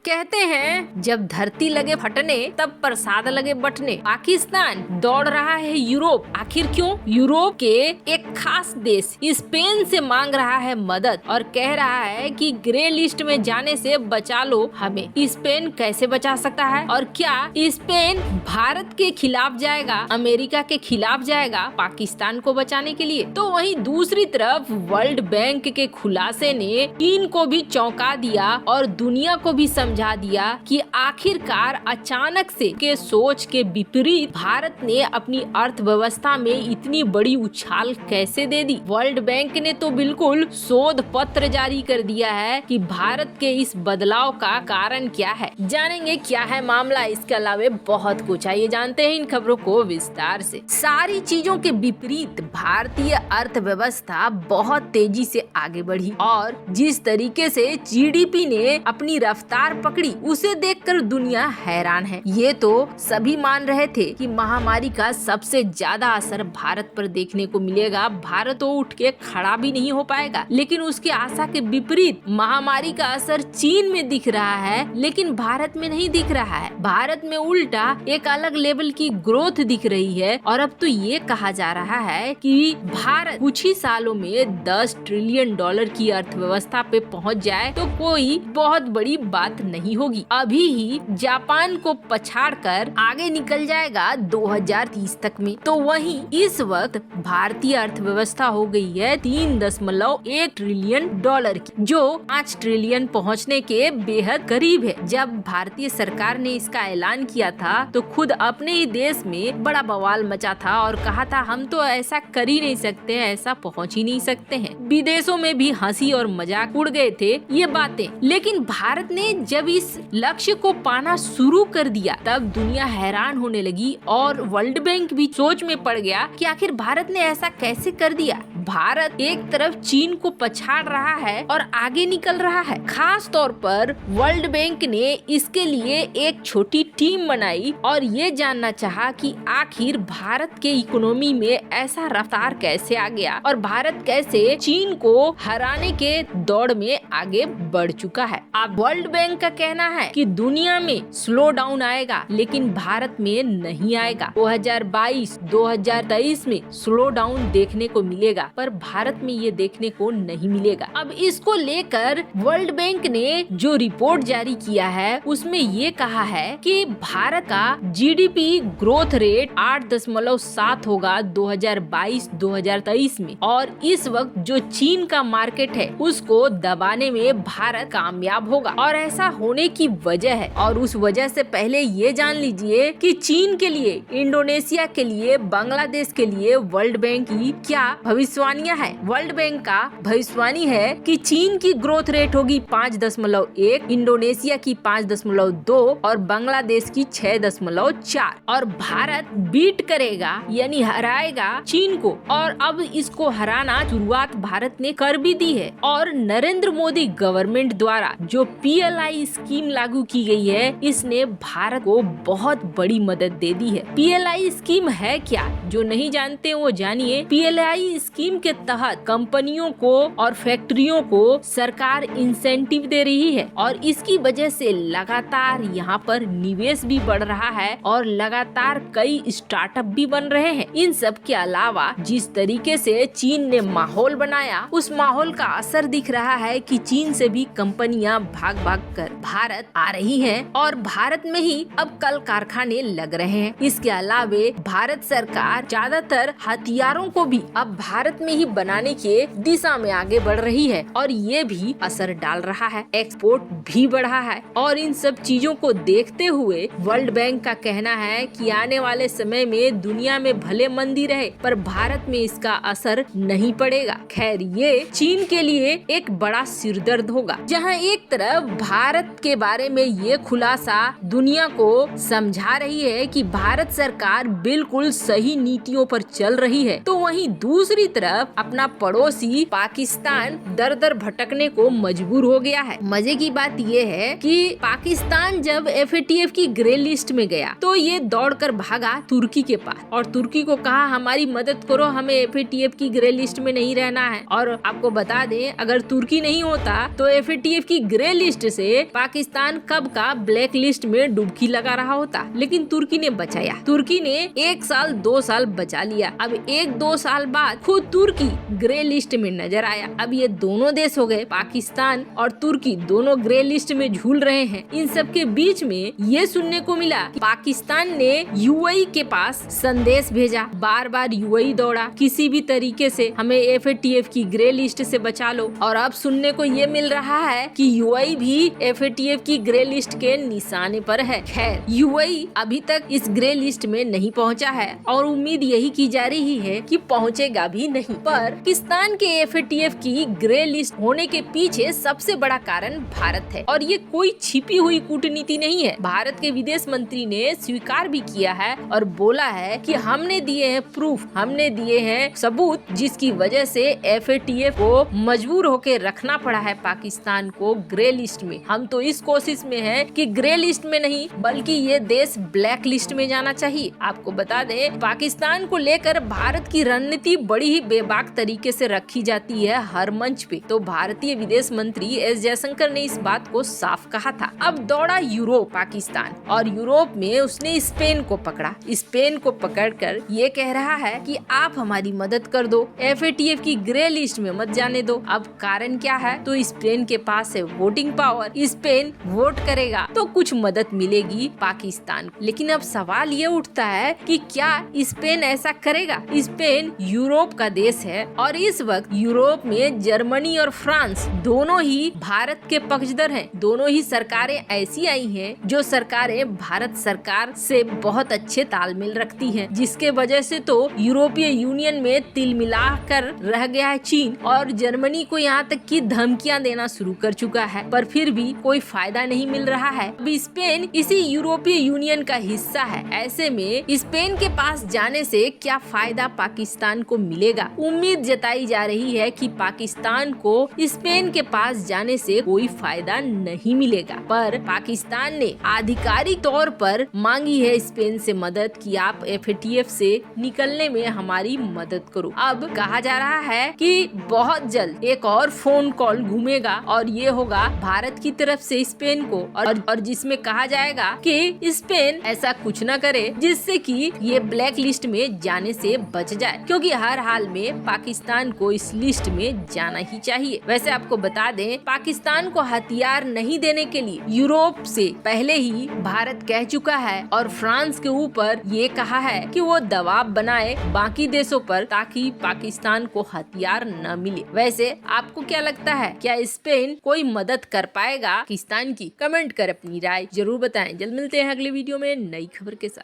कहते हैं जब धरती लगे फटने तब प्रसाद लगे बटने। पाकिस्तान दौड़ रहा है यूरोप, आखिर क्यों? यूरोप के एक खास देश स्पेन से मांग रहा है मदद और कह रहा है कि ग्रे लिस्ट में जाने से बचा लो हमें। स्पेन कैसे बचा सकता है और क्या स्पेन भारत के खिलाफ जाएगा, अमेरिका के खिलाफ जाएगा पाकिस्तान को बचाने के लिए? तो वहीं दूसरी तरफ वर्ल्ड बैंक के खुलासे ने चीन को भी चौंका दिया और दुनिया को भी समझा दिया कि आखिरकार अचानक से के सोच के विपरीत भारत ने अपनी अर्थव्यवस्था में इतनी बड़ी उछाल कैसे दे दी। वर्ल्ड बैंक ने तो बिल्कुल शोध पत्र जारी कर दिया है कि भारत के इस बदलाव का कारण क्या है। जानेंगे क्या है मामला, इसके अलावा बहुत कुछ है, ये जानते हैं इन खबरों को विस्तार से। सारी चीजों के विपरीत भारतीय अर्थव्यवस्था बहुत तेजी से आगे बढ़ी और जिस तरीके से जीडीपी ने अपनी रफ्तार पकड़ी उसे देखकर दुनिया हैरान है। ये तो सभी मान रहे थे कि महामारी का सबसे ज्यादा असर भारत पर देखने को मिलेगा, भारत तो उठ के खड़ा भी नहीं हो पाएगा। लेकिन उसके आशा के विपरीत महामारी का असर चीन में दिख रहा है लेकिन भारत में नहीं दिख रहा है। भारत में उल्टा एक अलग लेवल की ग्रोथ दिख रही है और अब तो ये कहा जा रहा है कि भारत कुछ ही सालों में 10 ट्रिलियन डॉलर की अर्थव्यवस्था पे पहुंच जाए तो कोई बहुत बड़ी बात नहीं होगी। अभी ही जापान को पछाड़कर आगे निकल जाएगा 2030 तक में। तो वहीं इस वक्त भारतीय अर्थव्यवस्था हो गई है 3.1 ट्रिलियन डॉलर की, जो 5 ट्रिलियन पहुंचने के बेहद करीब है। जब भारतीय सरकार ने इसका ऐलान किया था तो खुद अपने ही देश में बड़ा बवाल मचा था और कहा था हम तो ऐसा कर ही नहीं सकते, ऐसा पहुंच ही नहीं सकते हैं। विदेशों में भी हंसी और मजाक उड़ गए थे ये बातें। लेकिन भारत ने जब इस लक्ष्य को पाना शुरू कर दिया तब दुनिया हैरान होने लगी और वर्ल्ड बैंक भी सोच में पड़ गया कि आखिर भारत ने ऐसा कैसे कर दिया। भारत एक तरफ चीन को पछाड़ रहा है और आगे निकल रहा है। खास तौर पर वर्ल्ड बैंक ने इसके लिए एक छोटी टीम बनाई और ये जानना चाहा कि आखिर भारत के इकोनॉमी में ऐसा रफ्तार कैसे आ गया और भारत कैसे चीन को हराने के दौड़ में आगे बढ़ चुका है। अब वर्ल्ड बैंक का कहना है कि दुनिया में स्लो डाउन आएगा लेकिन भारत में नहीं आएगा। 2022-2023 में स्लो डाउन देखने को मिलेगा पर भारत में ये देखने को नहीं मिलेगा। अब इसको लेकर वर्ल्ड बैंक ने जो रिपोर्ट जारी किया है उसमें ये कहा है कि भारत का जीडीपी ग्रोथ रेट 8.7 होगा 2022-2023 में और इस वक्त जो चीन का मार्केट है उसको दबाने में भारत कामयाब होगा और ऐसा होने की वजह है। और उस वजह से पहले ये जान लीजिए कि चीन के लिए, इंडोनेशिया के लिए, बांग्लादेश के लिए वर्ल्ड बैंक की क्या भविष्यवाणियां है। वर्ल्ड बैंक का भविष्यवाणी है कि चीन की ग्रोथ रेट होगी 5.1, इंडोनेशिया की 5.2 और बांग्लादेश की 6.4 और भारत बीट करेगा यानी हराएगा चीन को। और अब इसको हराना शुरुआत भारत ने कर भी दी है और नरेंद्र मोदी गवर्नमेंट द्वारा जो PLI स्कीम लागू की गई है इसने भारत को बहुत बड़ी मदद दे दी है। PLI स्कीम है क्या, जो नहीं जानते वो जानिए। PLI स्कीम के तहत कंपनियों को और फैक्ट्रियों को सरकार इंसेंटिव दे रही है और इसकी वजह से लगातार यहाँ पर निवेश भी बढ़ रहा है और लगातार कई स्टार्टअप भी बन रहे हैं। इन सब के अलावा जिस तरीके से चीन ने माहौल बनाया उस माहौल का असर दिख रहा है कि चीन से भी कंपनियां भाग भाग कर भारत आ रही हैं और भारत में ही अब कल कारखाने लग रहे हैं। इसके अलावे भारत सरकार ज्यादातर हथियारों को भी अब भारत में ही बनाने के दिशा में आगे बढ़ रही है और ये भी असर डाल रहा है, एक्सपोर्ट भी बढ़ा है। और इन सब चीजों को देखते हुए वर्ल्ड बैंक का कहना है कि आने वाले समय में दुनिया में भले मंदी रहे पर भारत में इसका असर नहीं पड़ेगा। खैर ये चीन के लिए एक बड़ा सिरदर्द होगा, जहां एक तरफ भारत के बारे में ये खुलासा दुनिया को समझा रही है कि भारत सरकार बिल्कुल सही नीतियों पर चल रही है तो वहीं दूसरी तरफ तरफ अपना पड़ोसी पाकिस्तान दर दर भटकने को मजबूर हो गया है। मजे की बात ये है कि पाकिस्तान जब FATF की ग्रे लिस्ट में गया तो ये दौड़कर भागा तुर्की के पास और तुर्की को कहा हमारी मदद करो, हमें FATF की ग्रे लिस्ट में नहीं रहना है। और आपको बता दें, अगर तुर्की नहीं होता तो FATF की ग्रे लिस्ट से पाकिस्तान कब का ब्लैक लिस्ट में डुबकी लगा रहा होता, लेकिन तुर्की ने बचाया। तुर्की ने 1 साल 2 साल बचा लिया। अब 1-2 साल बाद खुद तुर्की ग्रे लिस्ट में नजर आया। अब ये दोनों देश हो गए, पाकिस्तान और तुर्की दोनों ग्रे लिस्ट में झूल रहे हैं। इन सब के बीच में ये सुनने को मिला कि पाकिस्तान ने UAE के पास संदेश भेजा। बार बार UAE दौड़ा, किसी भी तरीके से हमें FATF की ग्रे लिस्ट से बचा लो। और अब सुनने को ये मिल रहा है कि UAE भी FATF की ग्रे लिस्ट के निशाने पर है। खैर, UAE अभी तक इस ग्रे लिस्ट में नहीं पहुंचा है और उम्मीद यही की जा रही है कि पहुंचेगा भी नहीं। पर पाकिस्तान के FATF की ग्रे लिस्ट होने के पीछे सबसे बड़ा कारण भारत है और ये कोई छिपी हुई कूटनीति नहीं है। भारत के विदेश मंत्री ने स्वीकार भी किया है और बोला है कि हमने दिए हैं प्रूफ, हमने दिए हैं सबूत, जिसकी वजह से FATF को मजबूर होकर रखना पड़ा है पाकिस्तान को ग्रे लिस्ट में। हम तो इस कोशिश में हैं कि ग्रे लिस्ट में नहीं बल्कि ये देश ब्लैक लिस्ट में जाना चाहिए। आपको बता दें, पाकिस्तान को लेकर भारत की रणनीति बड़ी ही बेबाक तरीके से रखी जाती है हर मंच पे। तो भारतीय विदेश मंत्री S जयशंकर ने इस बात को साफ कहा था। अब दौड़ा यूरोप पाकिस्तान और यूरोप में उसने स्पेन को पकड़ा। स्पेन को पकड़कर ये कह रहा है कि आप हमारी मदद कर दो, FATF की ग्रे लिस्ट में मत जाने दो। अब कारण क्या है? तो स्पेन के पास है वोटिंग पावर, स्पेन वोट करेगा तो कुछ मदद मिलेगी पाकिस्तान को। लेकिन अब सवाल ये उठता है कि क्या स्पेन ऐसा करेगा? स्पेन यूरोप का देश है और इस वक्त यूरोप में जर्मनी और फ्रांस दोनों ही भारत के पक्षधर हैं। दोनों ही सरकारें ऐसी आई हैं जो सरकारें भारत सरकार से बहुत अच्छे तालमेल रखती हैं, जिसके वजह से तो यूरोपीय यूनियन में तिल मिला कर रह गया है चीन और जर्मनी को यहाँ तक की धमकियां देना शुरू कर चुका है, पर फिर भी कोई फायदा नहीं मिल रहा है। अब स्पेन इसी यूरोपीय यूनियन का हिस्सा है। ऐसे में स्पेन के पास जाने से क्या फायदा पाकिस्तान को मिलेगा? उम्मीद जताई जा रही है कि पाकिस्तान को स्पेन के पास जाने से कोई फायदा नहीं मिलेगा, पर पाकिस्तान ने आधिकारिक तौर पर मांगी है स्पेन से मदद कि आप FATF से निकलने में हमारी मदद करो। अब कहा जा रहा है कि बहुत जल्द एक और फोन कॉल घूमेगा और ये होगा भारत की तरफ से स्पेन को और जिसमें कहा जाएगा कि स्पेन ऐसा कुछ न करे जिससे कि ये ब्लैक लिस्ट में जाने से बच जाए, क्योंकि हर हाल में पाकिस्तान को इस लिस्ट में जाना ही चाहिए। वैसे आपको बता दें, पाकिस्तान को हथियार नहीं देने के लिए यूरोप से पहले ही भारत कह चुका है और फ्रांस के ऊपर ये कहा है कि वो दबाव बनाए बाकी देशों पर ताकि पाकिस्तान को हथियार न मिले। वैसे आपको क्या लगता है, क्या स्पेन कोई मदद कर पाएगा पाकिस्तान की? कमेंट कर अपनी राय जरूर बताएं। जल्द मिलते हैं अगले वीडियो में नई खबर के साथ।